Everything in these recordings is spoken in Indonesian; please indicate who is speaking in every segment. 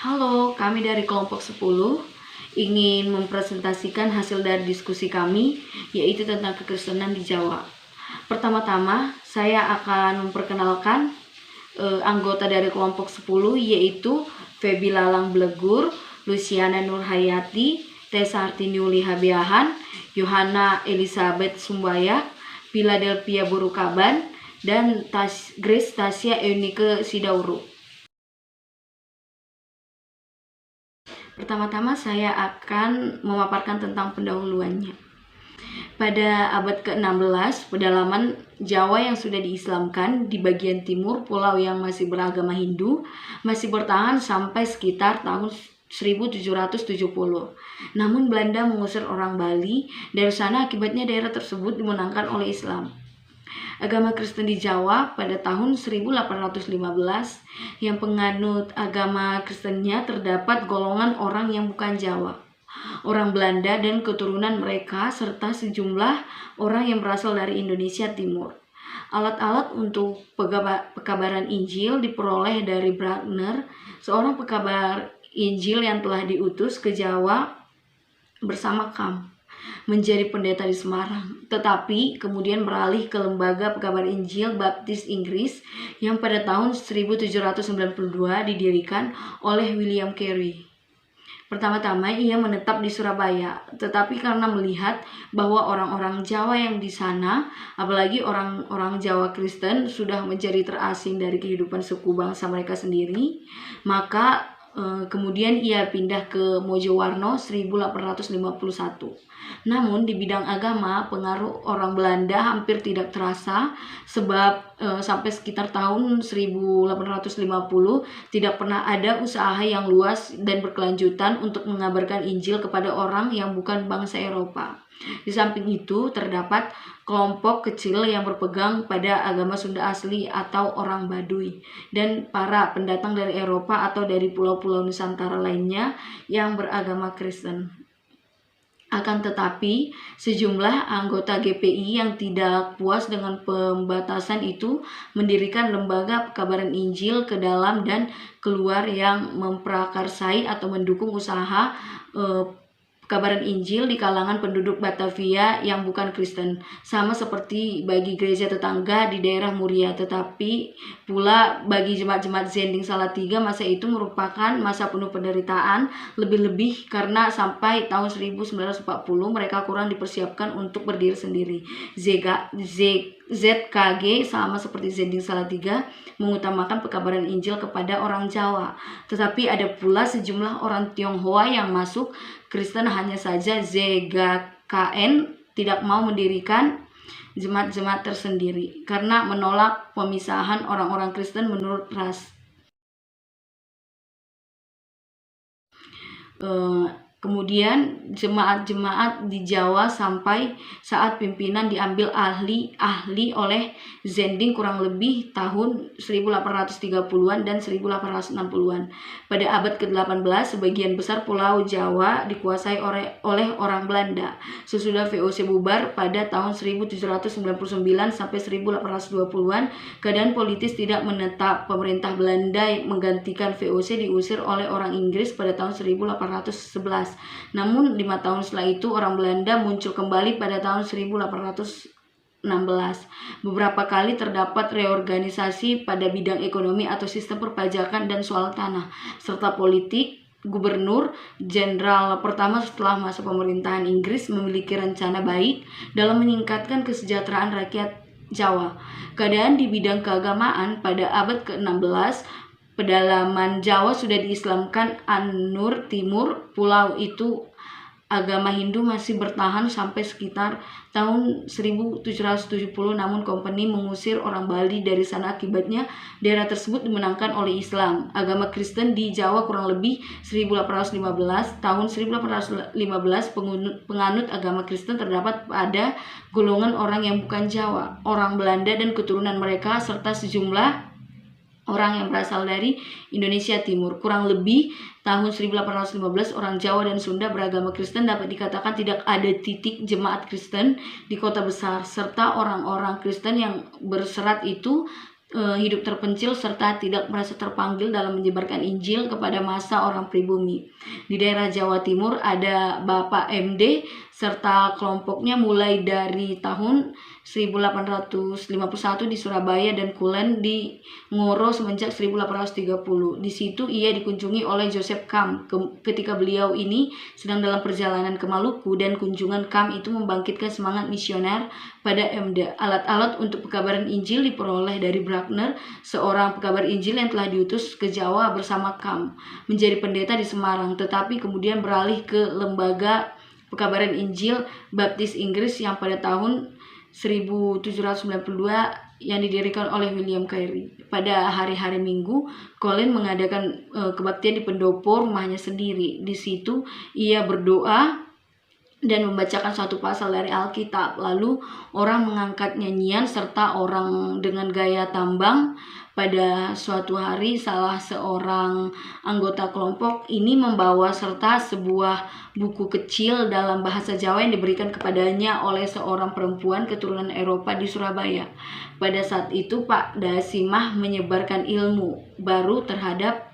Speaker 1: Halo, kami dari kelompok 10 ingin mempresentasikan hasil dari diskusi kami, yaitu tentang kekristenan di Jawa. Pertama-tama, saya akan memperkenalkan anggota dari kelompok 10, yaitu Feby Lalang Blegur, Luciana Nurhayati, Tessa Artiniuli Habiahan, Yohana Elizabeth Sumbayak, Philadelphia Burukaban, dan Grace Tasya Eunike Sidauru. Pertama-tama saya akan memaparkan tentang pendahuluannya. Pada abad ke-16, pedalaman Jawa yang sudah diislamkan di bagian timur pulau yang masih beragama Hindu masih bertahan sampai sekitar tahun 1770. Namun Belanda mengusir orang Bali dari sana, akibatnya daerah tersebut dimenangkan oleh Islam. Agama Kristen di Jawa pada tahun 1815 yang penganut agama Kristennya terdapat golongan orang yang bukan Jawa, orang Belanda dan keturunan mereka, serta sejumlah orang yang berasal dari Indonesia Timur. Alat-alat untuk pekabaran Injil diperoleh dari Bruckner, seorang pekabar Injil yang telah diutus ke Jawa bersama Kam menjadi pendeta di Semarang, tetapi kemudian beralih ke Lembaga Pekabar Injil Baptis Inggris yang pada tahun 1792 didirikan oleh William Carey. Pertama-tama ia menetap di Surabaya, tetapi karena melihat bahwa orang-orang Jawa yang di sana, apalagi orang-orang Jawa Kristen, sudah menjadi terasing dari kehidupan suku bangsa mereka sendiri, maka kemudian ia pindah ke Mojowarno 1851. Namun di bidang agama, pengaruh orang Belanda hampir tidak terasa, sebab sampai sekitar tahun 1850 tidak pernah ada usaha yang luas dan berkelanjutan untuk mengabarkan Injil kepada orang yang bukan bangsa Eropa. Di samping itu, terdapat kelompok kecil yang berpegang pada agama Sunda asli atau orang Baduy, dan para pendatang dari Eropa atau dari pulau-pulau Nusantara lainnya yang beragama Kristen. Akan tetapi, sejumlah anggota GPI yang tidak puas dengan pembatasan itu mendirikan lembaga pekabaran Injil ke dalam dan keluar yang memprakarsai atau mendukung usaha pekabaran Injil di kalangan penduduk Batavia yang bukan Kristen, sama seperti bagi gereja tetangga di daerah Muria. Tetapi pula bagi jemaat-jemaat Zending Salatiga, masa itu merupakan masa penuh penderitaan, lebih-lebih karena sampai tahun 1940 mereka kurang dipersiapkan untuk berdiri sendiri. ZKG sama seperti Zending Salatiga mengutamakan pekabaran Injil kepada orang Jawa, tetapi ada pula sejumlah orang Tionghoa yang masuk Kristen. Hanya saja ZGKN tidak mau mendirikan jemaat-jemaat tersendiri karena menolak pemisahan orang-orang Kristen menurut ras. Kemudian jemaat-jemaat di Jawa sampai saat pimpinan diambil ahli oleh Zending kurang lebih tahun 1830-an dan 1860-an. Pada abad ke-18, sebagian besar pulau Jawa dikuasai oleh orang Belanda. Sesudah VOC bubar pada tahun 1799 sampai 1820-an, keadaan politis tidak menetap. Pemerintah Belanda menggantikan VOC diusir oleh orang Inggris pada tahun 1811. Namun 5 tahun setelah itu orang Belanda muncul kembali pada tahun 1816. Beberapa kali terdapat reorganisasi pada bidang ekonomi atau sistem perpajakan dan soal tanah, serta politik. Gubernur Jenderal pertama setelah masa pemerintahan Inggris memiliki rencana baik dalam meningkatkan kesejahteraan rakyat Jawa. Keadaan di bidang keagamaan pada abad ke-16, pedalaman Jawa sudah diislamkan. Anur Timur pulau itu agama Hindu masih bertahan sampai sekitar tahun 1770, namun Kompeni mengusir orang Bali dari sana, akibatnya daerah tersebut dimenangkan oleh Islam. Agama Kristen di Jawa kurang lebih 1815. Tahun 1815 penganut agama Kristen terdapat pada golongan orang yang bukan Jawa, orang Belanda dan keturunan mereka, serta sejumlah orang yang berasal dari Indonesia Timur. Kurang lebih tahun 1815 orang Jawa dan Sunda beragama Kristen. Dapat dikatakan tidak ada titik jemaat Kristen di kota besar, serta orang-orang Kristen yang berserat itu hidup terpencil serta tidak merasa terpanggil dalam menyebarkan Injil kepada massa orang pribumi. Di daerah Jawa Timur ada Bapak MD serta kelompoknya mulai dari tahun 1851 di Surabaya dan Kulen di Ngoro semenjak 1830. Di situ ia dikunjungi oleh Joseph Kam ketika beliau ini sedang dalam perjalanan ke Maluku, dan kunjungan Kam itu membangkitkan semangat misioner pada MD. Alat-alat untuk pekabaran Injil diperoleh dari Bruckner, seorang pekabar Injil yang telah diutus ke Jawa bersama Kam menjadi pendeta di Semarang, tetapi kemudian beralih ke lembaga pekabaran Injil Baptis Inggris yang pada tahun 1792 yang didirikan oleh William Carey. Pada hari-hari Minggu, Colin mengadakan kebaktian di pendopo rumahnya sendiri. Di situ ia berdoa dan membacakan suatu pasal dari Alkitab. Lalu orang mengangkat nyanyian serta orang dengan gaya tambang. Pada suatu hari salah seorang anggota kelompok ini membawa serta sebuah buku kecil dalam bahasa Jawa yang diberikan kepadanya oleh seorang perempuan keturunan Eropa di Surabaya. Pada saat itu Pak Dasimah menyebarkan ilmu baru terhadap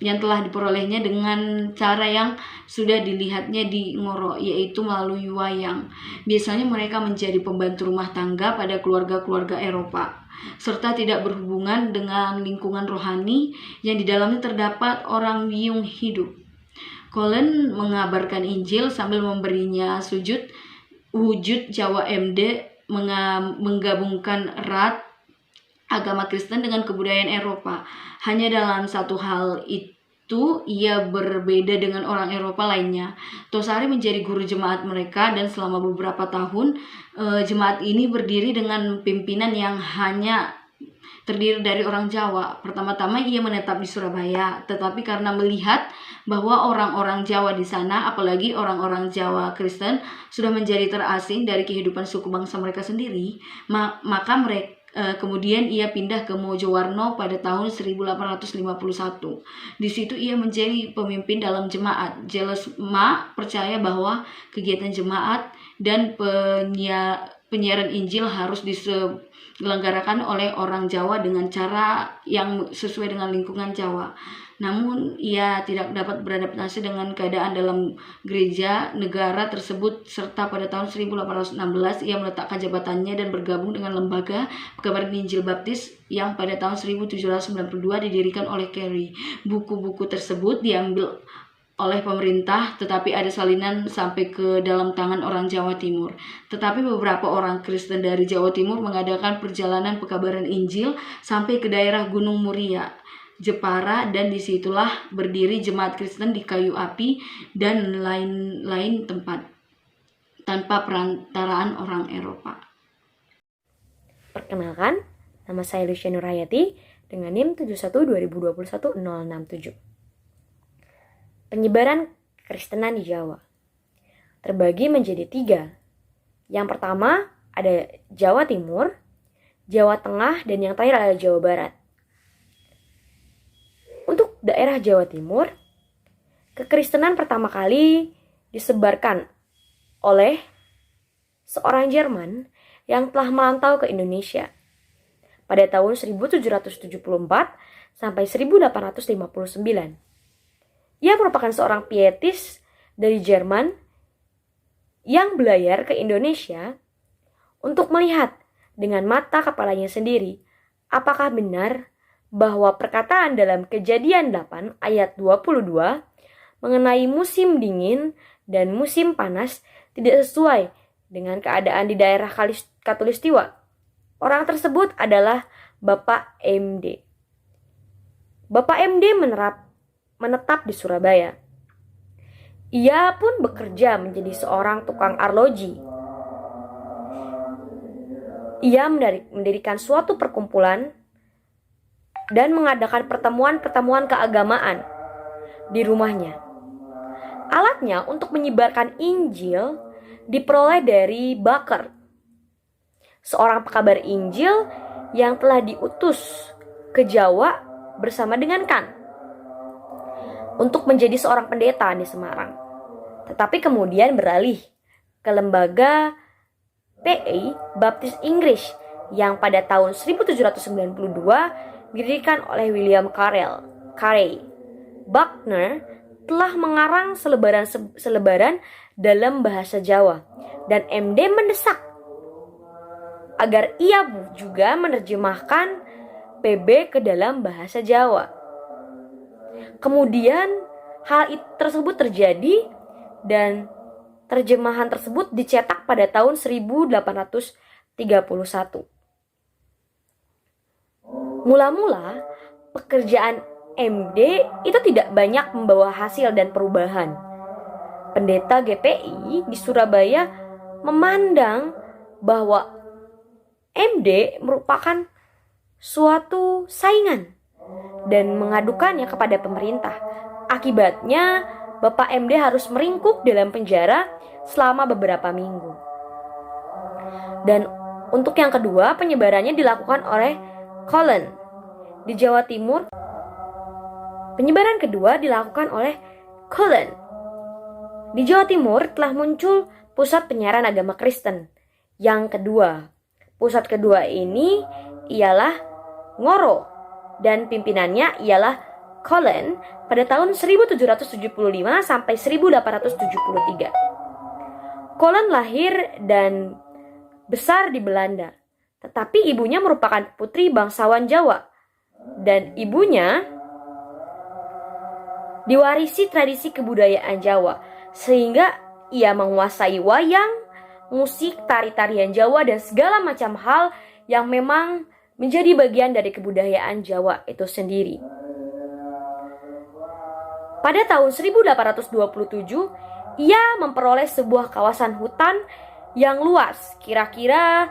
Speaker 1: yang telah diperolehnya dengan cara yang sudah dilihatnya di Ngoro, yaitu melalui wayang. Biasanya mereka menjadi pembantu rumah tangga pada keluarga-keluarga Eropa, serta tidak berhubungan dengan lingkungan rohani yang di dalamnya terdapat orang biung hidup. Colin mengabarkan Injil sambil memberinya wujud Jawa MD, menggabungkan erat agama Kristen dengan kebudayaan Eropa. Hanya dalam satu hal itu ia berbeda dengan orang Eropa lainnya. Tosari menjadi guru jemaat mereka, dan selama beberapa tahun jemaat ini berdiri dengan pimpinan yang hanya terdiri dari orang Jawa. Pertama-tama ia menetap di Surabaya, tetapi karena melihat bahwa orang-orang Jawa di sana, apalagi orang-orang Jawa Kristen, sudah menjadi terasing dari kehidupan suku bangsa mereka sendiri, maka kemudian ia pindah ke Mojowarno pada tahun 1851. Di situ ia menjadi pemimpin dalam jemaat. Jelesma percaya bahwa kegiatan jemaat dan penyiaran Injil harus diselenggarakan oleh orang Jawa dengan cara yang sesuai dengan lingkungan Jawa. Namun ia tidak dapat beradaptasi dengan keadaan dalam gereja negara tersebut, serta pada tahun 1816 ia meletakkan jabatannya dan bergabung dengan lembaga pekabaran Injil Baptis yang pada tahun 1792 didirikan oleh Carey. Buku-buku tersebut diambil oleh pemerintah, tetapi ada salinan sampai ke dalam tangan orang Jawa Timur. Tetapi beberapa orang Kristen dari Jawa Timur mengadakan perjalanan pekabaran Injil sampai ke daerah Gunung Muria, Jepara, dan disitulah berdiri jemaat Kristen di Kayu Api dan lain-lain tempat tanpa perantaraan orang Eropa.
Speaker 2: Perkenalkan, nama saya Lucia Nurhayati dengan NIM 712021-067. Penyebaran Kekristenan di Jawa terbagi menjadi 3. Yang pertama ada Jawa Timur, Jawa Tengah, dan yang terakhir adalah Jawa Barat. Untuk daerah Jawa Timur, kekristenan pertama kali disebarkan oleh seorang Jerman yang telah merantau ke Indonesia pada tahun 1774 sampai 1859. Ia merupakan seorang pietis dari Jerman yang belayar ke Indonesia untuk melihat dengan mata kepalanya sendiri apakah benar bahwa perkataan dalam Kejadian 8 ayat 22 mengenai musim dingin dan musim panas tidak sesuai dengan keadaan di daerah Khatulistiwa. Orang tersebut adalah Bapak MD. Bapak MD menetap di Surabaya. Ia pun bekerja menjadi seorang tukang arloji. Ia mendirikan suatu perkumpulan dan mengadakan pertemuan-pertemuan keagamaan di rumahnya. Alatnya untuk menyebarkan Injil diperoleh dari Baker, seorang pekabar Injil yang telah diutus ke Jawa bersama dengan Kan untuk menjadi seorang pendeta di Semarang. Tetapi kemudian beralih ke lembaga PA Baptis Inggris yang pada tahun 1792 didirikan oleh William Carey. Buckner telah mengarang selebaran dalam bahasa Jawa, dan MD mendesak agar ia juga menerjemahkan PB ke dalam bahasa Jawa. Kemudian hal tersebut terjadi dan terjemahan tersebut dicetak pada tahun 1831. Mula-mula pekerjaan MD itu tidak banyak membawa hasil dan perubahan. Pendeta GPI di Surabaya memandang bahwa MD merupakan suatu saingan dan mengadukannya kepada pemerintah. Akibatnya, Bapak MD harus meringkuk dalam penjara selama beberapa minggu. Dan untuk yang kedua, penyebarannya dilakukan oleh Cullen di Jawa Timur. Penyebaran kedua dilakukan oleh Cullen. Di Jawa Timur telah muncul pusat penyiaran agama Kristen. Yang kedua, pusat kedua ini ialah Ngoro, dan pimpinannya ialah Cullen pada tahun 1775 sampai 1873. Cullen lahir dan besar di Belanda, tetapi ibunya merupakan putri bangsawan Jawa, dan ibunya diwarisi tradisi kebudayaan Jawa, sehingga ia menguasai wayang, musik, tari-tarian Jawa, dan segala macam hal yang memang menjadi bagian dari kebudayaan Jawa itu sendiri. Pada tahun 1827, ia memperoleh sebuah kawasan hutan yang luas, kira-kira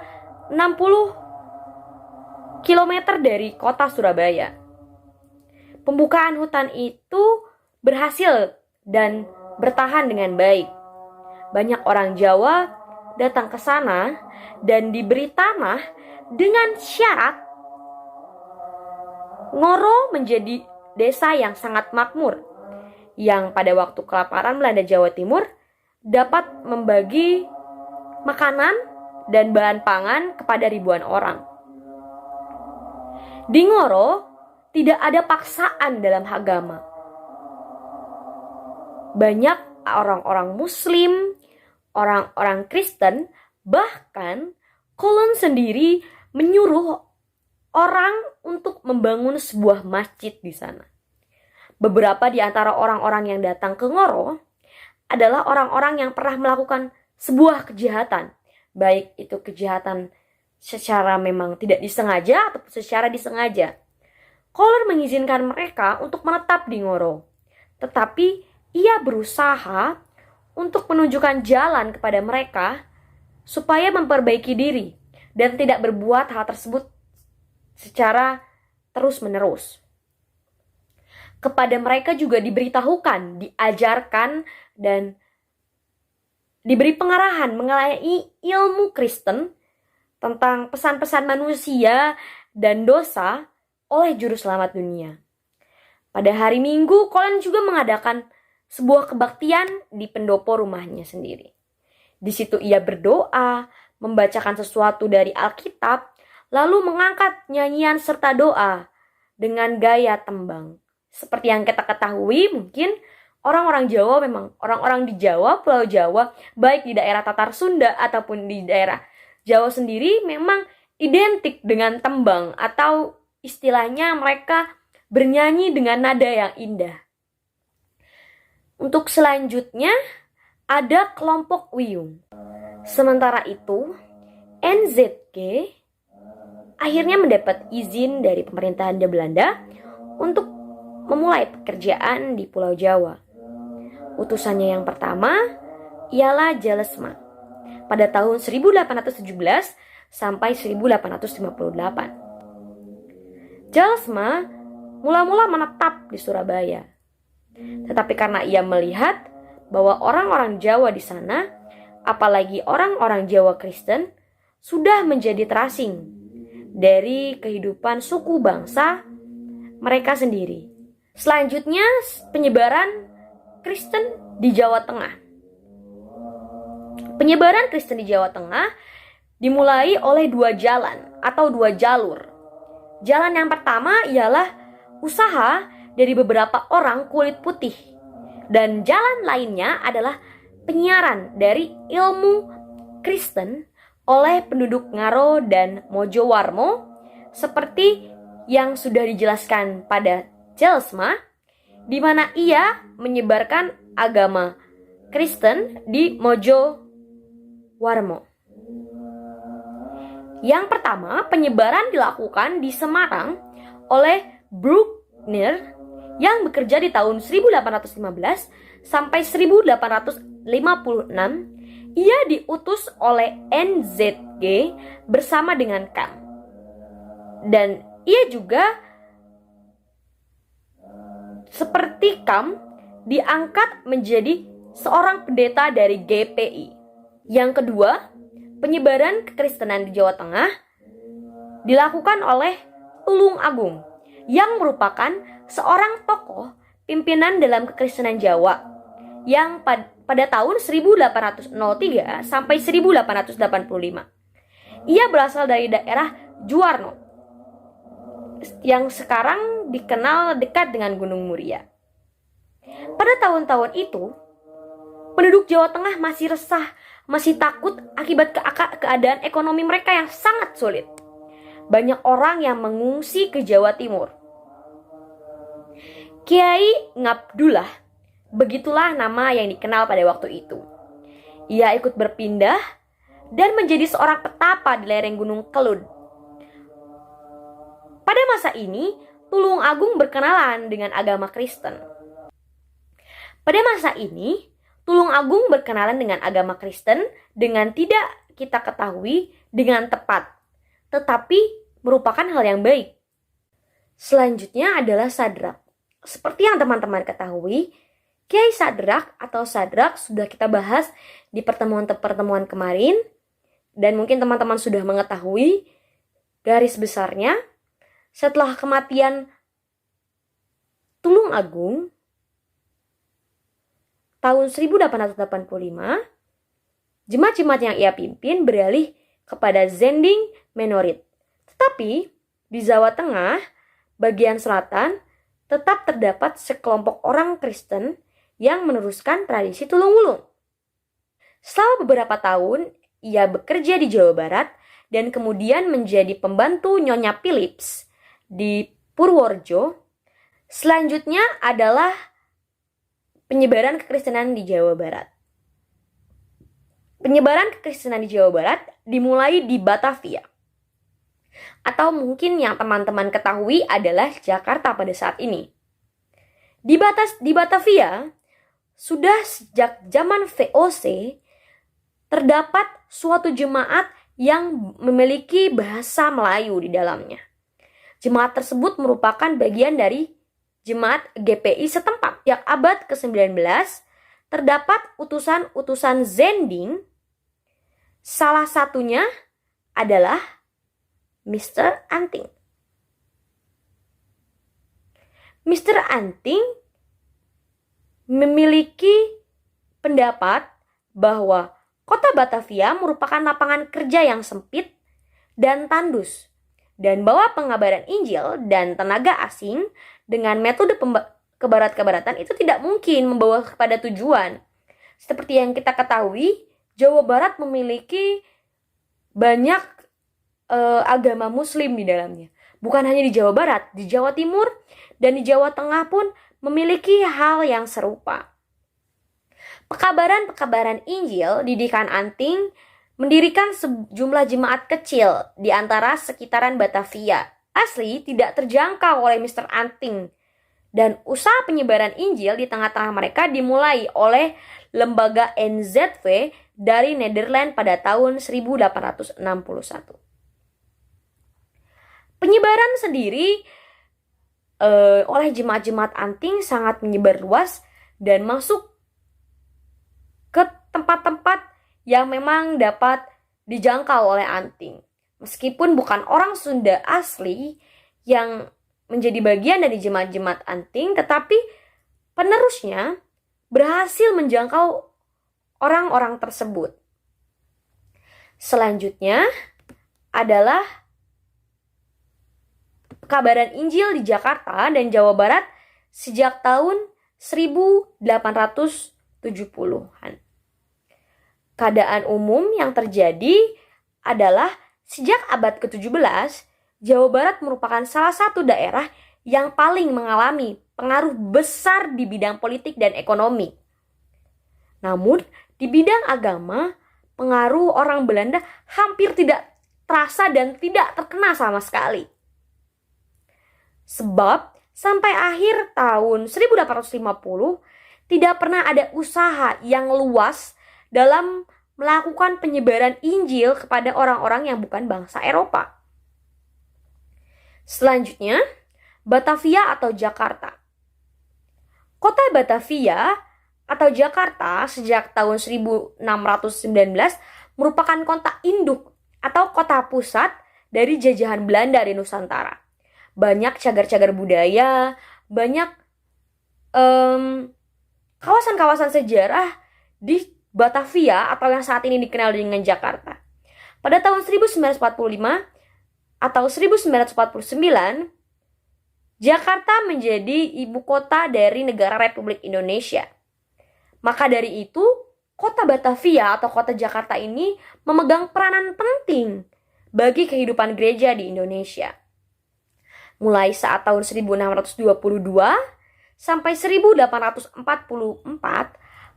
Speaker 2: 60 km dari kota Surabaya. Pembukaan hutan itu berhasil dan bertahan dengan baik. Banyak orang Jawa datang ke sana dan diberi tanah dengan syarat Ngoro menjadi desa yang sangat makmur, yang pada waktu kelaparan melanda Jawa Timur dapat membagi makanan dan bahan pangan kepada ribuan orang. Di Ngoro tidak ada paksaan dalam agama. Banyak orang-orang Muslim, orang-orang Kristen, bahkan Cullen sendiri menyuruh orang untuk membangun sebuah masjid di sana. Beberapa di antara orang-orang yang datang ke Ngoro adalah orang-orang yang pernah melakukan sebuah kejahatan, baik itu kejahatan secara memang tidak disengaja atau secara disengaja. Cullen mengizinkan mereka untuk menetap di Ngoro, tetapi ia berusaha untuk menunjukkan jalan kepada mereka supaya memperbaiki diri dan tidak berbuat hal tersebut secara terus-menerus. Kepada mereka juga diberitahukan, diajarkan, dan diberi pengarahan mengenai ilmu Kristen tentang pesan-pesan manusia dan dosa oleh Juru Selamat dunia. Pada hari Minggu, Cullen juga mengadakan sebuah kebaktian di pendopo rumahnya sendiri. Di situ ia berdoa, membacakan sesuatu dari Alkitab, lalu mengangkat nyanyian serta doa dengan gaya tembang. Seperti yang kita ketahui, mungkin orang-orang Jawa memang, orang-orang di Jawa, Pulau Jawa, baik di daerah Tatar Sunda ataupun di daerah Jawa sendiri memang identik dengan tembang, atau istilahnya mereka bernyanyi dengan nada yang indah. Untuk selanjutnya ada kelompok Wiyung. Sementara itu, NZK akhirnya mendapat izin dari pemerintahan Belanda untuk memulai pekerjaan di Pulau Jawa. Utusannya yang pertama ialah Jalesma pada tahun 1817 sampai 1858. Jalesma mula-mula menetap di Surabaya. Tetapi karena ia melihat bahwa orang-orang Jawa di sana, apalagi orang-orang Jawa Kristen, sudah menjadi terasing dari kehidupan suku bangsa mereka sendiri. Selanjutnya, penyebaran Kristen di Jawa Tengah. Penyebaran Kristen di Jawa Tengah dimulai oleh dua jalan. atau dua jalur. Jalan yang pertama ialah usaha dari beberapa orang kulit putih, dan jalan lainnya adalah penyiaran dari ilmu Kristen oleh penduduk Ngaro dan Mojowarmo, seperti yang sudah dijelaskan pada Jelsma, di mana ia menyebarkan agama Kristen di Mojowarmo. Yang pertama, penyebaran dilakukan di Semarang oleh Bruckner yang bekerja di tahun 1815 sampai 1856. Ia diutus oleh NZG bersama dengan Kam. Dan ia juga seperti Kam diangkat menjadi seorang pendeta dari GPI. Yang kedua, penyebaran kekristenan di Jawa Tengah dilakukan oleh Tulung Agung yang merupakan seorang tokoh pimpinan dalam kekristenan Jawa yang pada tahun 1803 sampai 1885. Ia berasal dari daerah Juwarno yang sekarang dikenal dekat dengan Gunung Muria. Pada tahun-tahun itu, penduduk Jawa Tengah masih resah, masih takut akibat keadaan ekonomi mereka yang sangat sulit. Banyak orang yang mengungsi ke Jawa Timur. Kiai Ngabdullah, begitulah nama yang dikenal pada waktu itu. Ia ikut berpindah dan menjadi seorang petapa di lereng Gunung Kelud. Pada masa ini, Tulung Agung berkenalan dengan agama Kristen. Pada masa ini, Tulung Agung berkenalan dengan agama Kristen dengan tidak kita ketahui dengan tepat, tetapi merupakan hal yang baik. Selanjutnya adalah Sadrak. Seperti yang teman-teman ketahui, Kiai Sadrak atau Sadrak sudah kita bahas di pertemuan-pertemuan kemarin, dan mungkin teman-teman sudah mengetahui garis besarnya. Setelah kematian Tulung Agung tahun 1885, jemaat-jemaat yang ia pimpin beralih kepada Zending Menorit. Tetapi di Jawa Tengah bagian selatan tetap terdapat sekelompok orang Kristen yang meneruskan tradisi Tulung Wulung. Selama beberapa tahun, ia bekerja di Jawa Barat dan kemudian menjadi pembantu Nyonya Philips di Purworejo. Selanjutnya adalah penyebaran kekristenan di Jawa Barat. Penyebaran kekristenan di Jawa Barat dimulai di Batavia. Atau mungkin yang teman-teman ketahui adalah Jakarta pada saat ini. Di Batavia, sudah sejak zaman VOC, terdapat suatu jemaat yang memiliki bahasa Melayu di dalamnya. Jemaat tersebut merupakan bagian dari jemaat GPI setempat. Sejak abad ke-19, terdapat utusan-utusan Zending. Salah satunya adalah Mr. Anting. Mr. Anting memiliki pendapat bahwa kota Batavia merupakan lapangan kerja yang sempit dan tandus, dan bahwa pengabaran Injil dan tenaga asing dengan metode kebarat-kebaratan itu tidak mungkin membawa kepada tujuan. Seperti yang kita ketahui, Jawa Barat memiliki banyak agama Muslim di dalamnya. Bukan hanya di Jawa Barat, di Jawa Timur dan di Jawa Tengah pun memiliki hal yang serupa. Pekabaran Injil didikan Anting mendirikan sejumlah jemaat kecil di antara sekitaran Batavia. Asli tidak terjangkau oleh Mr. Anting. Dan usaha penyebaran Injil di tengah-tengah mereka dimulai oleh lembaga NZV dari Nederland pada tahun 1861. Penyebaran sendiri oleh jemaat-jemaat Anting sangat menyebar luas dan masuk ke tempat-tempat yang memang dapat dijangkau oleh Anting. Meskipun bukan orang Sunda asli yang menjadi bagian dari jemaat-jemaat Anting, tetapi penerusnya berhasil menjangkau orang-orang tersebut. Selanjutnya adalah pekabaran Injil di Jakarta dan Jawa Barat sejak tahun 1870-an. Keadaan umum yang terjadi adalah sejak abad ke-17, Jawa Barat merupakan salah satu daerah yang paling mengalami pengaruh besar di bidang politik dan ekonomi. Namun, di bidang agama, pengaruh orang Belanda hampir tidak terasa dan tidak terkena sama sekali. Sebab, sampai akhir tahun 1850, tidak pernah ada usaha yang luas dalam melakukan penyebaran Injil kepada orang-orang yang bukan bangsa Eropa. Selanjutnya, Batavia atau Jakarta. Kota Batavia atau Jakarta sejak tahun 1619 merupakan kota induk atau kota pusat dari jajahan Belanda di Nusantara. Banyak cagar-cagar budaya, banyak kawasan-kawasan sejarah di Batavia atau yang saat ini dikenal dengan Jakarta. Pada tahun 1945 atau 1949, Jakarta menjadi ibu kota dari negara Republik Indonesia. Maka dari itu, kota Batavia atau kota Jakarta ini memegang peranan penting bagi kehidupan gereja di Indonesia. Mulai saat tahun 1622 sampai 1844,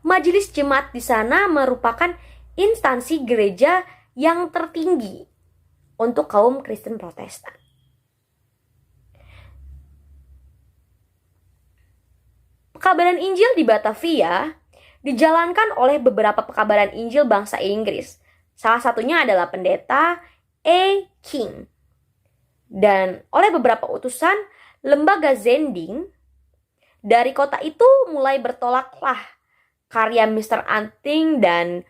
Speaker 2: Majelis Jemaat di sana merupakan instansi gereja yang tertinggi untuk kaum Kristen Protestan. Pekabaran Injil di Batavia dijalankan oleh beberapa pekabaran Injil bangsa Inggris. Salah satunya adalah pendeta A. King. Dan oleh beberapa utusan lembaga Zending, dari kota itu mulai bertolaklah karya Mr. Anting dan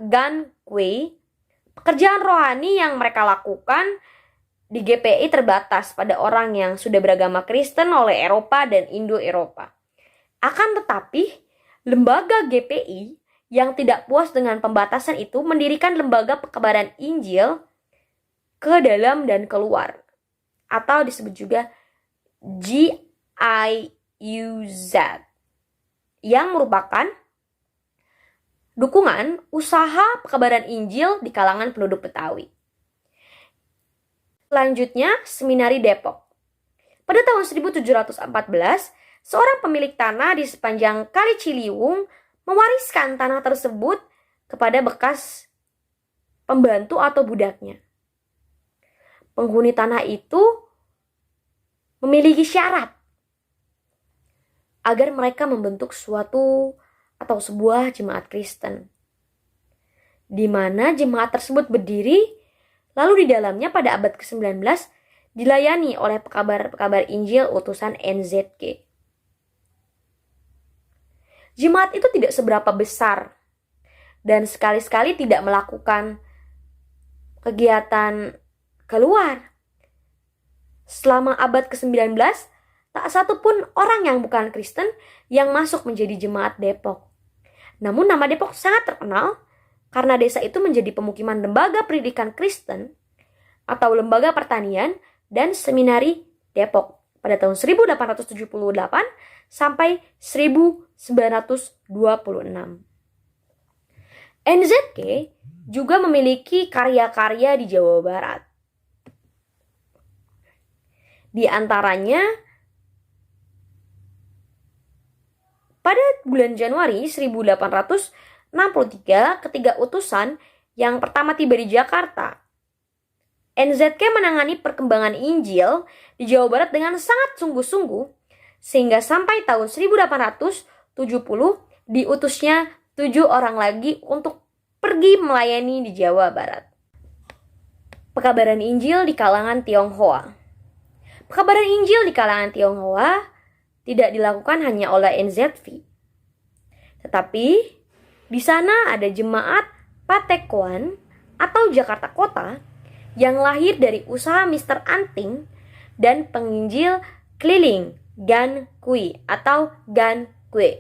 Speaker 2: Gan Kui. Pekerjaan rohani yang mereka lakukan di GPI terbatas pada orang yang sudah beragama Kristen oleh Eropa dan Indo-Eropa. Akan tetapi, lembaga GPI yang tidak puas dengan pembatasan itu mendirikan lembaga pekabaran Injil ke dalam dan keluar, atau disebut juga GIUZ, yang merupakan dukungan usaha pekabaran Injil di kalangan penduduk Betawi. Selanjutnya, Seminari Depok. Pada tahun 1714, seorang pemilik tanah di sepanjang Kali Ciliwung mewariskan tanah tersebut kepada bekas pembantu atau budaknya. Penghuni tanah itu memiliki syarat agar mereka membentuk suatu atau sebuah jemaat Kristen, di mana jemaat tersebut berdiri, lalu di dalamnya pada abad ke-19 dilayani oleh pekabar-pekabar Injil utusan NZK. Jemaat itu tidak seberapa besar dan sekali-sekali tidak melakukan kegiatan keluar. Selama abad ke-19, tak satu pun orang yang bukan Kristen yang masuk menjadi jemaat Depok. Namun nama Depok sangat terkenal karena desa itu menjadi pemukiman lembaga pendidikan Kristen atau lembaga pertanian dan seminari Depok pada tahun 1878 sampai 1926. NZK juga memiliki karya-karya di Jawa Barat. Di antaranya, pada bulan Januari 1863, ketiga utusan yang pertama tiba di Jakarta, NZK menangani perkembangan Injil di Jawa Barat dengan sangat sungguh-sungguh, sehingga sampai tahun 1870 diutusnya 7 orang lagi untuk pergi melayani di Jawa Barat. Pekabaran Injil di kalangan Tionghoa. Pekabaran Injil di kalangan Tionghoa tidak dilakukan hanya oleh NZV, tetapi di sana ada jemaat Patekoan atau Jakarta Kota yang lahir dari usaha Mr. Anting dan penginjil keliling Gan Kui atau Gan Kue.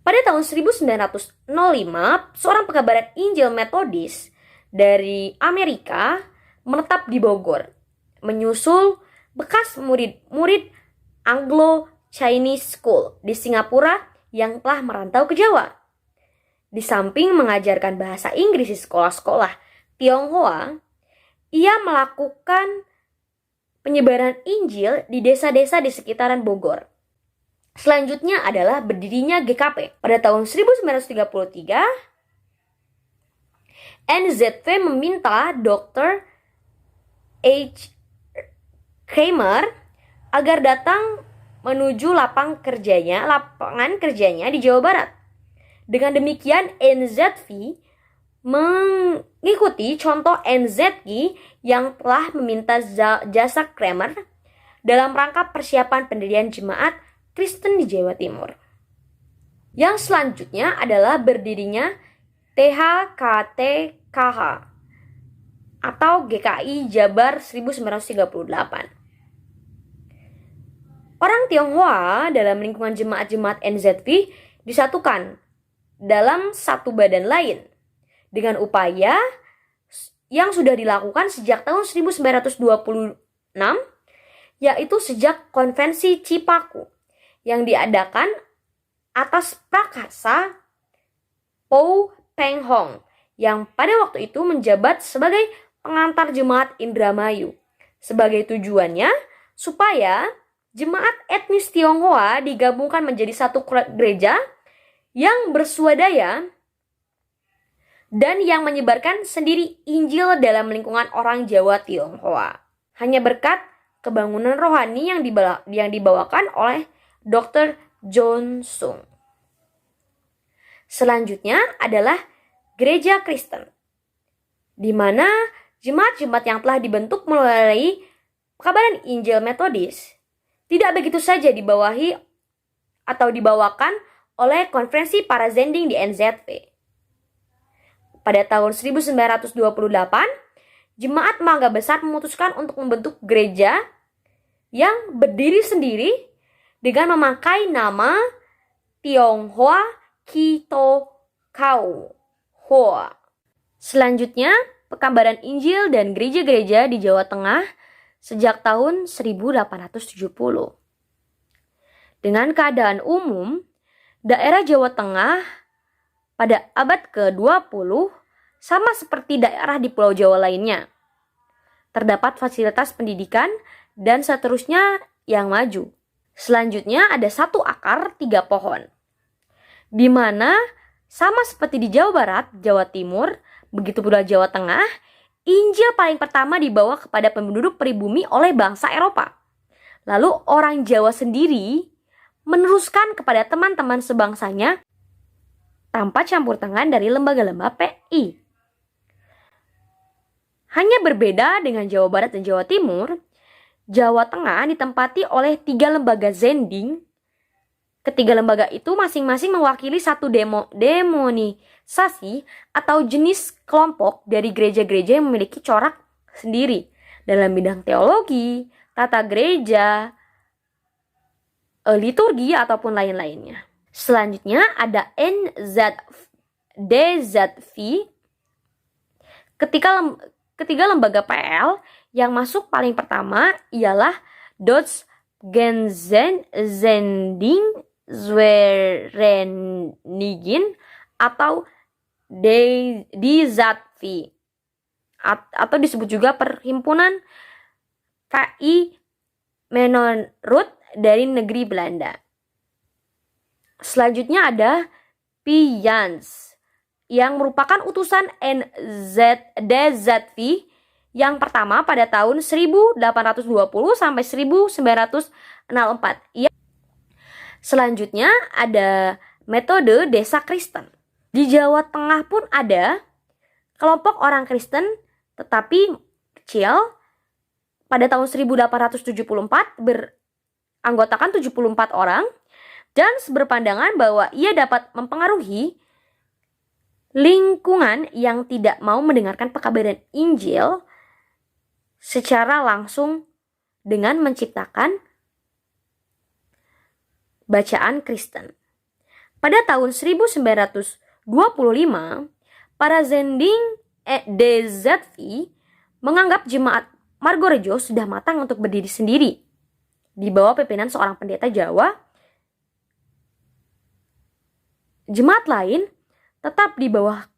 Speaker 2: Pada tahun 1905, seorang pekabaran Injil Metodis dari Amerika menetap di Bogor, menyusul bekas murid-murid Anglo-Chinese School di Singapura yang telah merantau ke Jawa. Di samping mengajarkan bahasa Inggris di sekolah-sekolah Tionghoa, ia melakukan penyebaran Injil di desa-desa di sekitaran Bogor. Selanjutnya adalah berdirinya GKP. Pada tahun 1933, NZV meminta Dr. H. Kramer agar datang menuju lapangan kerjanya di Jawa Barat. Dengan demikian, NZV mengikuti contoh NZI yang telah meminta jasa Kramer dalam rangka persiapan pendirian jemaat Kristen di Jawa Timur. Yang selanjutnya adalah berdirinya THKTKH atau GKI Jabar 1938. Orang Tionghoa dalam lingkungan jemaat-jemaat NZV disatukan dalam satu badan lain dengan upaya yang sudah dilakukan sejak tahun 1926, yaitu sejak Konvensi Cipaku yang diadakan atas prakarsa Pou Peng Hong yang pada waktu itu menjabat sebagai pengantar jemaat Indramayu. Sebagai tujuannya supaya jemaat etnis Tionghoa digabungkan menjadi satu gereja yang bersuadaya dan yang menyebarkan sendiri Injil dalam lingkungan orang Jawa Tionghoa. Hanya berkat kebangunan rohani yang dibawakan oleh Dr. John Sung. Selanjutnya adalah gereja Kristen, di mana jemaat-jemaat yang telah dibentuk melalui pekabaran Injil Metodis tidak begitu saja dibawahi atau dibawakan oleh konferensi para zending di NZV. Pada tahun 1928, jemaat Mangga Besar memutuskan untuk membentuk gereja yang berdiri sendiri dengan memakai nama Tionghoa Kito Kau Hoa. Selanjutnya, pekabaran Injil dan gereja-gereja di Jawa Tengah sejak tahun 1870. Dengan keadaan umum, daerah Jawa Tengah pada abad ke-20 sama seperti daerah di Pulau Jawa lainnya. Terdapat fasilitas pendidikan dan seterusnya yang maju. Selanjutnya ada satu akar 3 pohon. Di mana sama seperti di Jawa Barat, Jawa Timur, begitu pula Jawa Tengah, Injil paling pertama dibawa kepada penduduk pribumi oleh bangsa Eropa. Lalu orang Jawa sendiri meneruskan kepada teman-teman sebangsanya tanpa campur tangan dari lembaga-lembaga PI. Hanya berbeda dengan Jawa Barat dan Jawa Timur, Jawa Tengah ditempati oleh 3 lembaga zending. Ketiga lembaga itu masing-masing mewakili satu demonisasi atau jenis kelompok dari gereja-gereja yang memiliki corak sendiri dalam bidang teologi, tata gereja, liturgi, ataupun lain-lainnya. Selanjutnya ada DZV. Ketiga lembaga PL yang masuk paling pertama ialah Deutsche Zending Vereniging atau DZV atau disebut juga Perhimpunan VI Menurut dari negeri Belanda. Selanjutnya ada Pijans yang merupakan utusan DZV yang pertama pada tahun 1820 sampai 1904. Selanjutnya ada metode desa Kristen. Di Jawa Tengah pun ada kelompok orang Kristen tetapi kecil. Pada tahun 1874 beranggotakan 74 orang dan berpandangan bahwa ia dapat mempengaruhi lingkungan yang tidak mau mendengarkan pekabaran Injil secara langsung dengan menciptakan bacaan Kristen. Pada tahun 1925, para zending DZV menganggap jemaat Margorejo sudah matang untuk berdiri sendiri di bawah pimpinan seorang pendeta Jawa. Jemaat lain tetap di bawah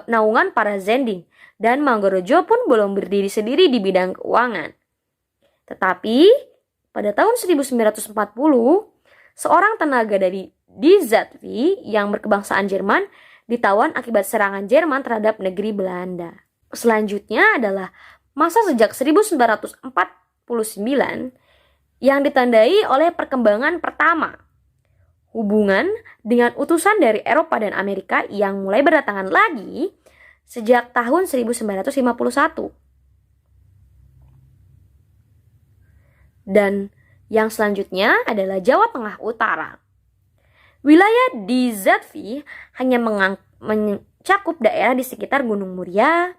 Speaker 2: naungan para Zending, dan Margorejo pun belum berdiri sendiri di bidang keuangan. Tetapi pada tahun 1940, seorang tenaga dari DZV yang berkebangsaan Jerman ditawan akibat serangan Jerman terhadap negeri Belanda. Selanjutnya adalah masa sejak 1949 yang ditandai oleh perkembangan pertama, hubungan dengan utusan dari Eropa dan Amerika yang mulai berdatangan lagi sejak tahun 1951. Dan yang selanjutnya adalah Jawa Tengah Utara. Wilayah DZV hanya mencakup daerah di sekitar Gunung Muria,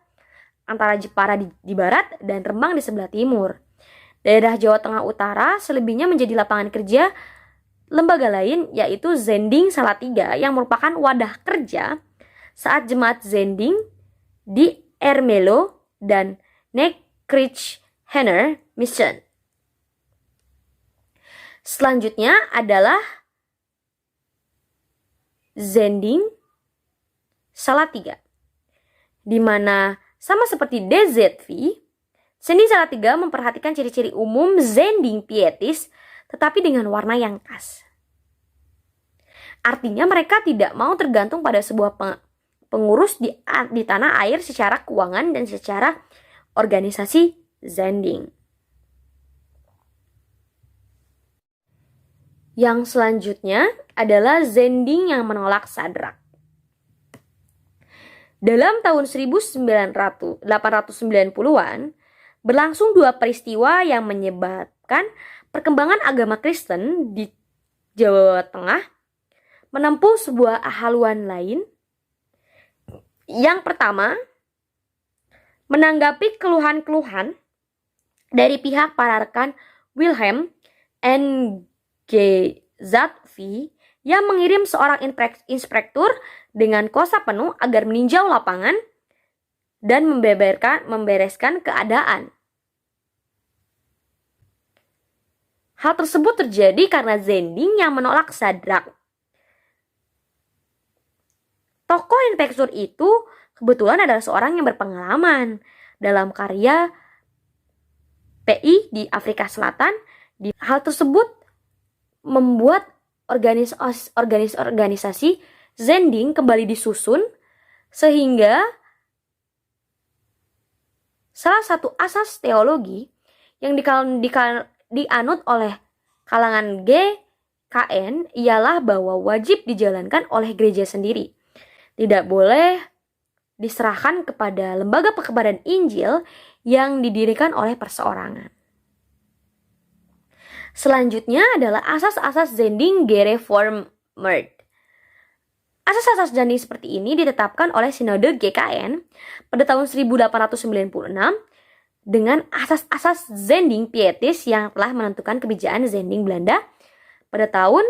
Speaker 2: antara Jepara di barat dan Rembang di sebelah timur. Daerah Jawa Tengah Utara selebihnya menjadi lapangan kerja lembaga lain, yaitu Zending Salatiga yang merupakan wadah kerja saat jemaat Zending di Ermelo dan Neckridge-Henner Mission. Selanjutnya adalah Zending Salatiga, di mana sama seperti DZV, Zending Salatiga memperhatikan ciri-ciri umum Zending pietis tetapi dengan warna yang khas. Artinya mereka tidak mau tergantung pada sebuah pengurus di tanah air secara keuangan dan secara organisasi Zending. Yang selanjutnya adalah Zending yang menolak Sadrak. Dalam tahun 1890-an, berlangsung dua peristiwa yang menyebabkan perkembangan agama Kristen di Jawa Tengah menempuh sebuah haluan lain. Yang pertama, menanggapi keluhan-keluhan dari pihak para rekan Wilhelm G.Zv yang mengirim seorang inspektur dengan kuasa penuh agar meninjau lapangan dan membereskan keadaan. Hal tersebut terjadi karena Zending yang menolak Sadrak. Tokoh inspektur itu kebetulan adalah seorang yang berpengalaman dalam karya PI di Afrika Selatan. Hal tersebut membuat organisasi Zending kembali disusun, sehingga salah satu asas teologi yang dianut oleh kalangan GKN ialah bahwa wajib dijalankan oleh gereja sendiri. Tidak boleh diserahkan kepada lembaga penyebaran Injil yang didirikan oleh perseorangan. Selanjutnya adalah asas-asas Zending Gereformed. Asas-asas Zending seperti ini ditetapkan oleh Sinode GKN pada tahun 1896 dengan asas-asas Zending pietis yang telah menentukan kebijakan Zending Belanda pada tahun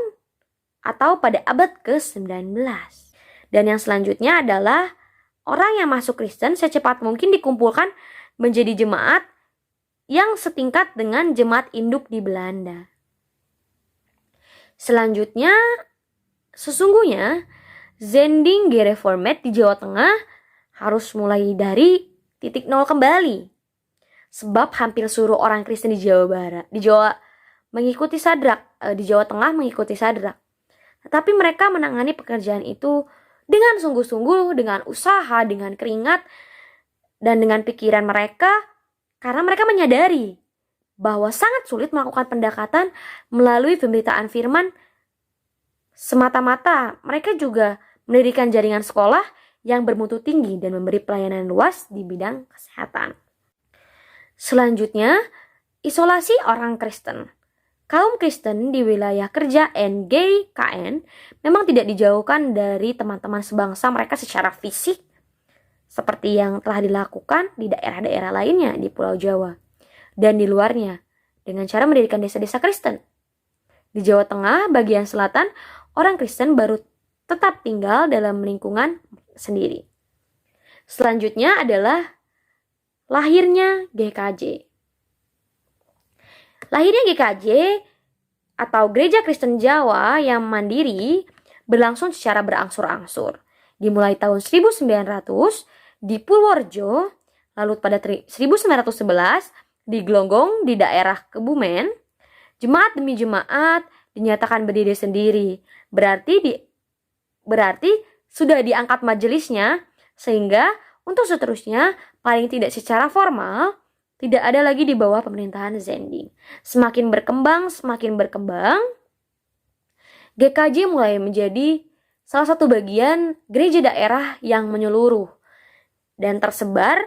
Speaker 2: atau pada abad ke-19. Dan yang selanjutnya adalah orang yang masuk Kristen secepat mungkin dikumpulkan menjadi jemaat yang setingkat dengan jemaat induk di Belanda. Selanjutnya, sesungguhnya Zending Gereformed di Jawa Tengah harus mulai dari titik nol kembali. Sebab hampir seluruh orang Kristen di Jawa mengikuti Sadrak, di Jawa Tengah mengikuti Sadrak. Tetapi mereka menangani pekerjaan itu dengan sungguh-sungguh, dengan usaha, dengan keringat, dan dengan pikiran mereka, karena mereka menyadari bahwa sangat sulit melakukan pendekatan melalui pemberitaan firman semata-mata. Mereka juga mendirikan jaringan sekolah yang bermutu tinggi dan memberi pelayanan luas di bidang kesehatan. Selanjutnya, isolasi orang Kristen. Kaum Kristen di wilayah kerja NGKN memang tidak dijauhkan dari teman-teman sebangsa mereka secara fisik, seperti yang telah dilakukan di daerah-daerah lainnya di Pulau Jawa dan di luarnya dengan cara mendirikan desa-desa Kristen. Di Jawa Tengah bagian selatan, orang Kristen baru tetap tinggal dalam lingkungan sendiri. Selanjutnya adalah lahirnya GKJ. Lahirnya GKJ atau Gereja Kristen Jawa yang Mandiri berlangsung secara berangsur-angsur. Dimulai tahun 1900 di Purworejo, lalu pada 1911 di Glonggong di daerah Kebumen. Jemaat demi jemaat dinyatakan berdiri sendiri. Berarti sudah diangkat majelisnya, sehingga untuk seterusnya paling tidak secara formal tidak ada lagi di bawah pemerintahan Zending. Semakin berkembang, GKJ mulai menjadi salah satu bagian gereja daerah yang menyeluruh dan tersebar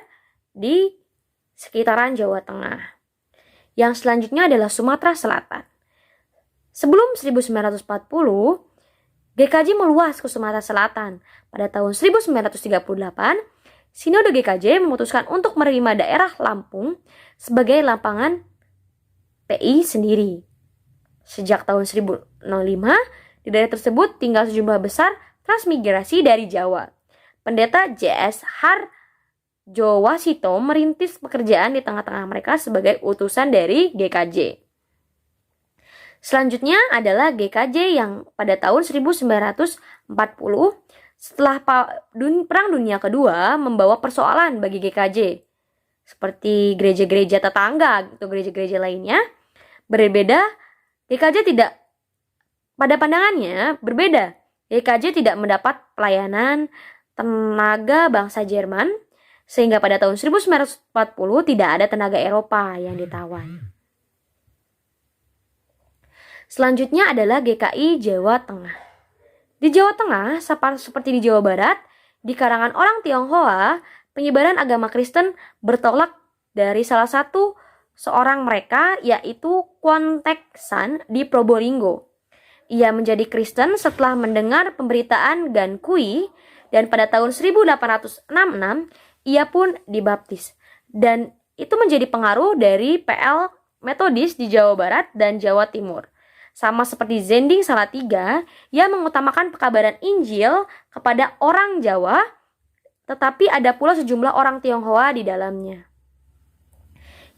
Speaker 2: di sekitaran Jawa Tengah. Yang selanjutnya adalah Sumatera Selatan. Sebelum 1940, GKJ meluas ke Sumatera Selatan. Pada tahun 1938, Sinode GKJ memutuskan untuk menerima daerah Lampung sebagai lampangan PI sendiri. Sejak tahun 1005, di daerah tersebut tinggal sejumlah besar transmigrasi dari Jawa. Pendeta J.S. Harjowasito merintis pekerjaan di tengah-tengah mereka sebagai utusan dari GKJ. Selanjutnya adalah GKJ yang pada tahun 1940 setelah Perang Dunia Kedua membawa persoalan bagi GKJ. Seperti gereja-gereja tetangga atau gereja-gereja lainnya, berbeda, GKJ tidak, pada pandangannya berbeda. GKJ tidak mendapat pelayanan tenaga bangsa Jerman, sehingga pada tahun 1940 tidak ada tenaga Eropa yang ditawan. Selanjutnya adalah GKI Jawa Tengah. Di Jawa Tengah, seperti di Jawa Barat, di kalangan orang Tionghoa, penyebaran agama Kristen bertolak dari salah satu seorang mereka, yaitu Kwon Tek San di Probolinggo. Ia menjadi Kristen setelah mendengar pemberitaan Gan Kui, dan pada tahun 1866 ia pun dibaptis. Dan itu menjadi pengaruh dari PL Metodis di Jawa Barat dan Jawa Timur. Sama seperti Zending Salatiga, ia mengutamakan pekabaran Injil kepada orang Jawa, tetapi ada pula sejumlah orang Tionghoa di dalamnya.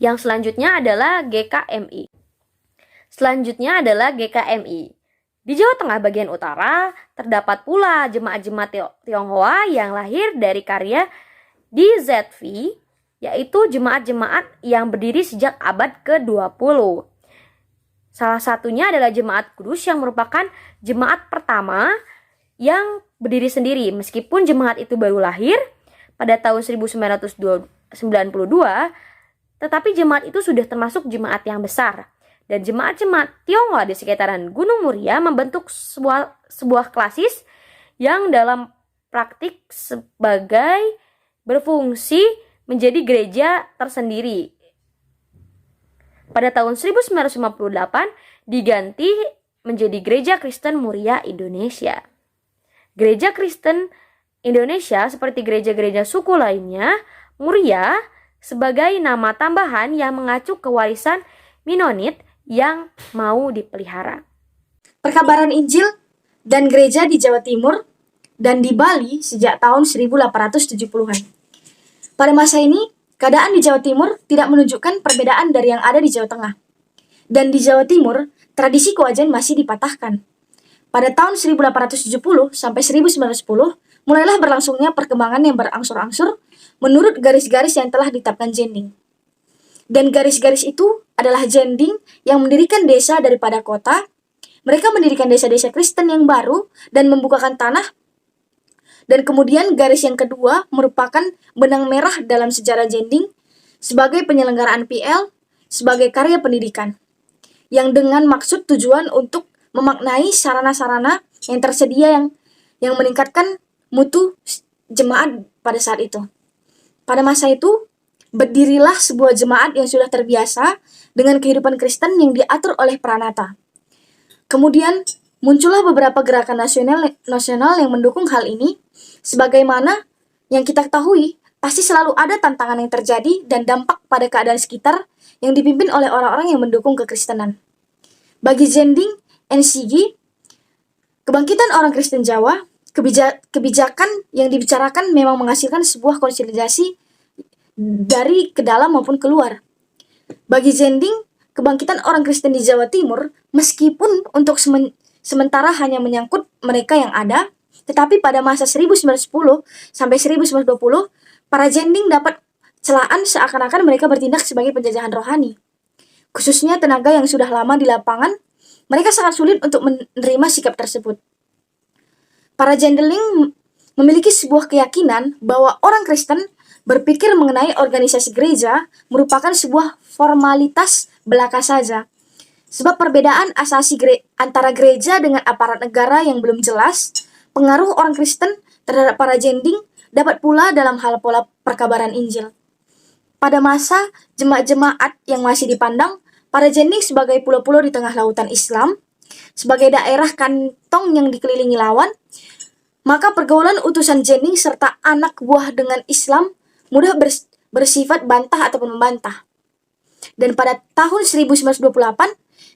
Speaker 2: Yang selanjutnya adalah GKMI. Di Jawa Tengah bagian utara, terdapat pula jemaat-jemaat Tionghoa yang lahir dari karya DZV, yaitu jemaat-jemaat yang berdiri sejak abad ke-20. Salah satunya adalah Jemaat Kudus yang merupakan jemaat pertama yang berdiri sendiri. Meskipun jemaat itu baru lahir pada tahun 1992, tetapi jemaat itu sudah termasuk jemaat yang besar. Dan jemaat-jemaat Tionghoa di sekitaran Gunung Muria membentuk sebuah klasis yang dalam praktik sebagai berfungsi menjadi gereja tersendiri. Pada tahun 1958 diganti menjadi Gereja Kristen Muria Indonesia. Gereja Kristen Indonesia seperti gereja-gereja suku lainnya, Muria sebagai nama tambahan yang mengacu ke warisan Mennonite yang mau dipelihara.
Speaker 3: Perkabaran Injil dan gereja di Jawa Timur dan di Bali sejak tahun 1870-an. Pada masa ini, keadaan di Jawa Timur tidak menunjukkan perbedaan dari yang ada di Jawa Tengah. Dan di Jawa Timur, tradisi kewajian masih dipatahkan. Pada tahun 1870 sampai 1910, mulailah berlangsungnya perkembangan yang berangsur-angsur menurut garis-garis yang telah ditetapkan Zending. Dan garis-garis itu adalah Zending yang mendirikan desa daripada kota. Mereka mendirikan desa-desa Kristen yang baru dan membukakan tanah. Dan kemudian garis yang kedua merupakan benang merah dalam sejarah Zending sebagai penyelenggaraan PL sebagai karya pendidikan yang dengan maksud tujuan untuk memaknai sarana-sarana yang tersedia yang meningkatkan mutu jemaat pada saat itu. Pada masa itu, berdirilah sebuah jemaat yang sudah terbiasa dengan kehidupan Kristen yang diatur oleh Pranata. Kemudian muncullah beberapa gerakan nasional yang mendukung hal ini. Sebagaimana yang kita ketahui, pasti selalu ada tantangan yang terjadi dan dampak pada keadaan sekitar yang dipimpin oleh orang-orang yang mendukung kekristenan. Bagi Zending, NCG, kebangkitan orang Kristen Jawa, kebijakan yang dibicarakan memang menghasilkan sebuah konsolidasi dari ke dalam maupun keluar. Bagi Zending, kebangkitan orang Kristen di Jawa Timur meskipun untuk sementara hanya menyangkut mereka yang ada, tetapi pada masa 1910 sampai 1920, para Zending dapat celaan seakan-akan mereka bertindak sebagai penjajahan rohani. Khususnya tenaga yang sudah lama di lapangan, mereka sangat sulit untuk menerima sikap tersebut. Para Zendeling memiliki sebuah keyakinan bahwa orang Kristen berpikir mengenai organisasi gereja merupakan sebuah formalitas belaka saja. Sebab perbedaan asasi antara gereja dengan aparat negara yang belum jelas, pengaruh orang Kristen terhadap para Zending dapat pula dalam hal pola perkabaran Injil. Pada masa jemaat-jemaat yang masih dipandang para Zending sebagai pulau-pulau di tengah lautan Islam, sebagai daerah kantong yang dikelilingi lawan, maka pergaulan utusan Zending serta anak buah dengan Islam mudah bersifat bantah ataupun membantah. Dan pada tahun 1928,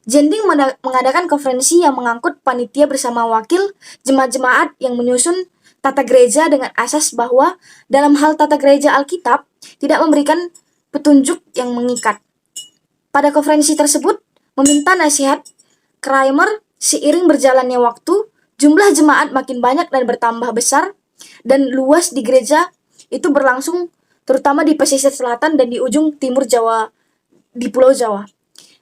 Speaker 3: Zending mengadakan konferensi yang mengangkut panitia bersama wakil jemaat-jemaat yang menyusun tata gereja dengan asas bahwa dalam hal tata gereja Alkitab tidak memberikan petunjuk yang mengikat. Pada konferensi tersebut, meminta nasihat Kramer seiring berjalannya waktu, jumlah jemaat makin banyak dan bertambah besar, dan luas di gereja itu berlangsung terutama di pesisir selatan dan di ujung timur Jawa, di Pulau Jawa.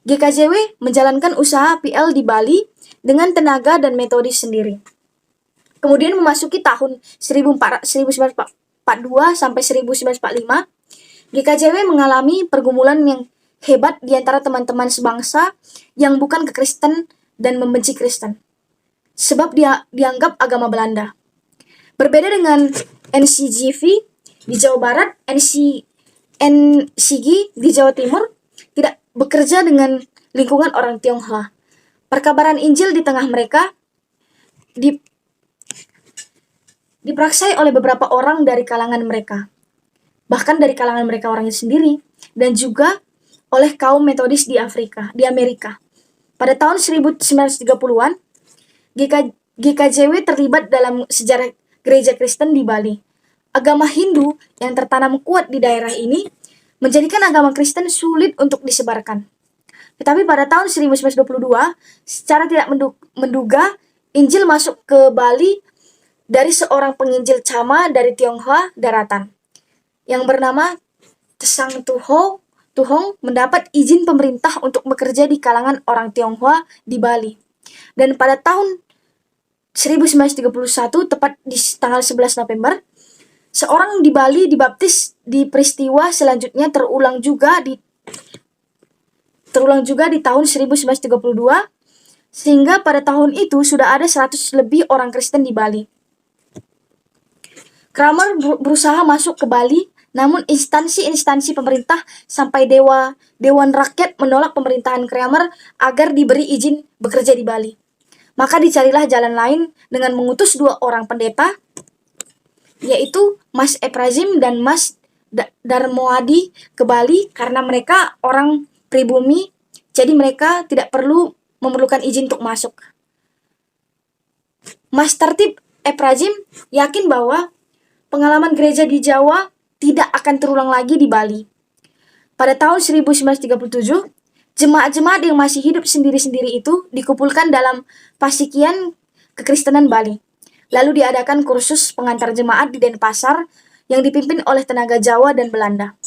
Speaker 3: GKJW menjalankan usaha PL di Bali dengan tenaga dan metode sendiri. Kemudian memasuki tahun 1942 sampai 1945, GKJW mengalami pergumulan yang hebat di antara teman-teman sebangsa yang bukan kekristen dan membenci Kristen. Sebab dia dianggap agama Belanda. Berbeda dengan NCGV di Jawa Barat, NCG di Jawa Timur tidak bekerja dengan lingkungan orang Tionghoa. Perkabaran Injil di tengah mereka diperaksai oleh beberapa orang dari kalangan mereka, bahkan dari kalangan mereka orangnya sendiri, dan juga oleh kaum Metodis di Amerika. Pada tahun 1930-an, GKJW terlibat dalam sejarah gereja Kristen di Bali. Agama Hindu yang tertanam kuat di daerah ini menjadikan agama Kristen sulit untuk disebarkan. Tetapi pada tahun 1922, secara tidak menduga, Injil masuk ke Bali dari seorang penginjil Chama dari Tionghoa Daratan yang bernama Tsang Tuhong mendapat izin pemerintah untuk bekerja di kalangan orang Tionghoa di Bali. Dan pada tahun 1931, tepat di tanggal 11 November, seorang di Bali dibaptis. Di peristiwa selanjutnya terulang juga di tahun 1932, sehingga pada tahun itu sudah ada 100 lebih orang Kristen di Bali. Kramer berusaha masuk ke Bali, namun instansi-instansi pemerintah sampai Dewan Rakyat menolak pemerintahan Kramer agar diberi izin bekerja di Bali. Maka dicarilah jalan lain dengan mengutus 2 orang pendeta, yaitu Mas Eprazim dan Mas Darmoadi ke Bali karena mereka orang pribumi, jadi mereka tidak memerlukan izin untuk masuk. Mas Tertib Eprazim yakin bahwa pengalaman gereja di Jawa tidak akan terulang lagi di Bali. Pada tahun 1937, jemaat-jemaat yang masih hidup sendiri-sendiri itu dikumpulkan dalam Pasikian Kekristenan Bali. Lalu diadakan kursus pengantar jemaat di Denpasar yang dipimpin oleh tenaga Jawa dan Belanda.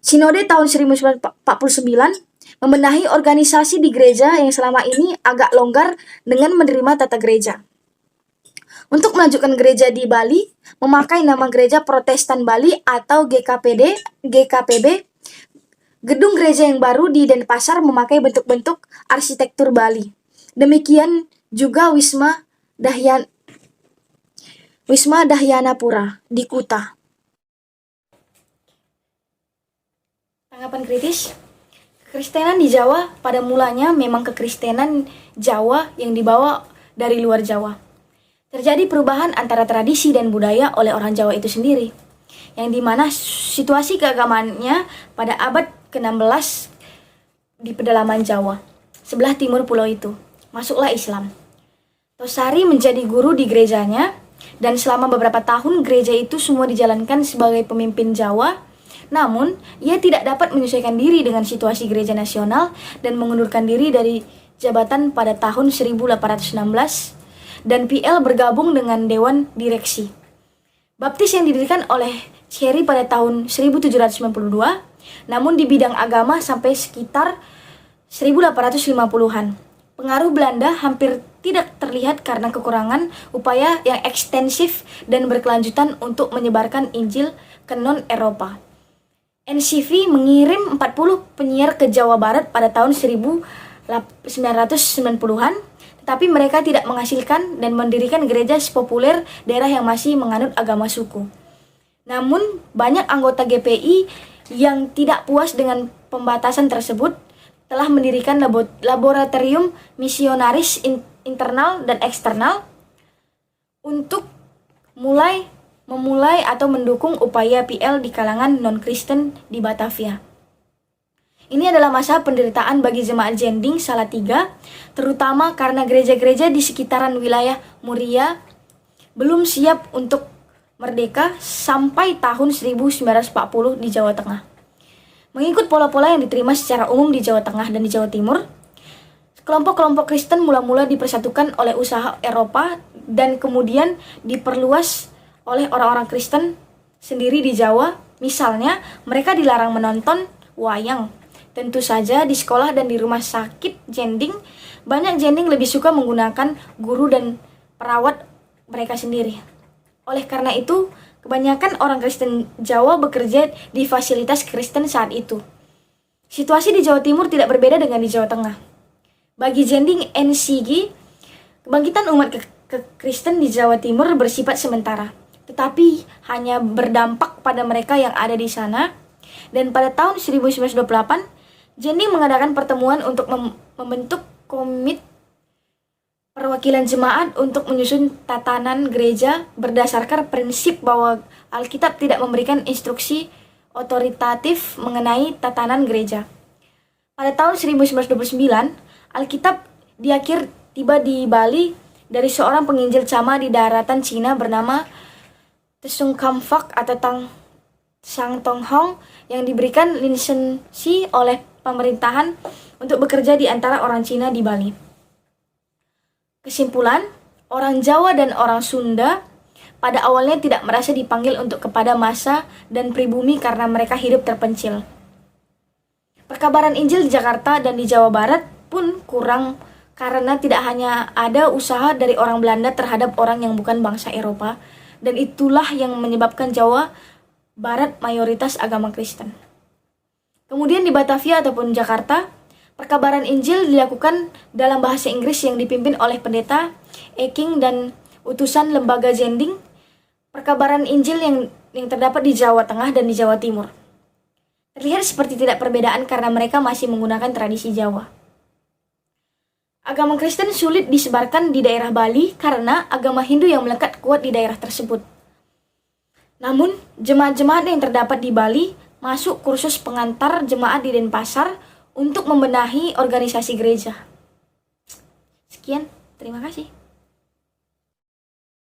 Speaker 3: Sinode tahun 1949 membenahi organisasi di gereja yang selama ini agak longgar dengan menerima tata gereja. Untuk melanjutkan gereja di Bali, memakai nama Gereja Protestan Bali atau GKPB. Gedung gereja yang baru di Denpasar memakai bentuk-bentuk arsitektur Bali. Demikian juga Wisma Dahyanapura di Kuta. Tanggapan kritis, kekristenan di Jawa pada mulanya memang kekristenan Jawa yang dibawa dari luar Jawa. Terjadi perubahan antara tradisi dan budaya oleh orang Jawa itu sendiri, yang dimana situasi keagamaannya pada abad ke-16 di pedalaman Jawa, sebelah timur pulau itu, masuklah Islam. Tosari menjadi guru di gerejanya, dan selama beberapa tahun gereja itu semua dijalankan sebagai pemimpin Jawa Namun, ia tidak dapat menyesuaikan diri dengan situasi gereja nasional dan mengundurkan diri dari jabatan pada tahun 1816 dan PL bergabung dengan Dewan Direksi Baptis yang didirikan oleh Cherry pada tahun 1792, namun di bidang agama sampai sekitar 1850-an. Pengaruh Belanda hampir tidak terlihat karena kekurangan upaya yang ekstensif dan berkelanjutan untuk menyebarkan Injil ke non-Eropa. NCV mengirim 40 penyiar ke Jawa Barat pada tahun 1990-an, tetapi mereka tidak menghasilkan dan mendirikan gereja sepopuler daerah yang masih menganut agama suku. Namun, banyak anggota GPI yang tidak puas dengan pembatasan tersebut telah mendirikan laboratorium misionaris internal dan eksternal untuk memulai atau mendukung upaya PL di kalangan non-Kristen di Batavia. Ini adalah masa penderitaan bagi jemaat Zending Salatiga, terutama karena gereja-gereja di sekitaran wilayah Muria belum siap untuk merdeka sampai tahun 1940 di Jawa Tengah. Mengikut pola-pola yang diterima secara umum di Jawa Tengah dan di Jawa Timur, kelompok-kelompok Kristen mula-mula dipersatukan oleh usaha Eropa dan kemudian diperluas oleh orang-orang Kristen sendiri di Jawa. Misalnya, mereka dilarang menonton wayang. Tentu saja di sekolah dan di rumah sakit Zending, banyak Zending lebih suka menggunakan guru dan perawat mereka sendiri. Oleh karena itu, kebanyakan orang Kristen Jawa bekerja di fasilitas Kristen saat itu. Situasi di Jawa Timur tidak berbeda dengan di Jawa Tengah. Bagi Zending NCG, kebangkitan umat Kristen di Jawa Timur bersifat sementara, tetapi hanya berdampak pada mereka yang ada di sana. Dan pada tahun 1928, Zending mengadakan pertemuan untuk membentuk komite perwakilan jemaat untuk menyusun tatanan gereja berdasarkan prinsip bahwa Alkitab tidak memberikan instruksi otoritatif mengenai tatanan gereja. Pada tahun 1929, Alkitab tiba di Bali dari seorang penginjil Chama di daratan Cina bernama Tsung Kam Fak atau Sang Tong Hong yang diberikan lisensi oleh pemerintahan untuk bekerja di antara orang Cina di Bali. Kesimpulan, orang Jawa dan orang Sunda pada awalnya tidak merasa dipanggil untuk kepada massa dan pribumi karena mereka hidup terpencil. Perkabaran Injil di Jakarta dan di Jawa Barat pun kurang karena tidak hanya ada usaha dari orang Belanda terhadap orang yang bukan bangsa Eropa, dan itulah yang menyebabkan Jawa Barat mayoritas agama Kristen. Kemudian di Batavia ataupun Jakarta, perkabaran Injil dilakukan dalam bahasa Inggris yang dipimpin oleh pendeta Eking dan utusan lembaga Zending. Perkabaran Injil yang terdapat di Jawa Tengah dan di Jawa Timur terlihat seperti tidak perbedaan karena mereka masih menggunakan tradisi Jawa. Agama Kristen sulit disebarkan di daerah Bali karena agama Hindu yang melekat kuat di daerah tersebut. Namun, jemaat-jemaat yang terdapat di Bali masuk kursus pengantar jemaat di Denpasar untuk membenahi organisasi gereja. Sekian, terima kasih.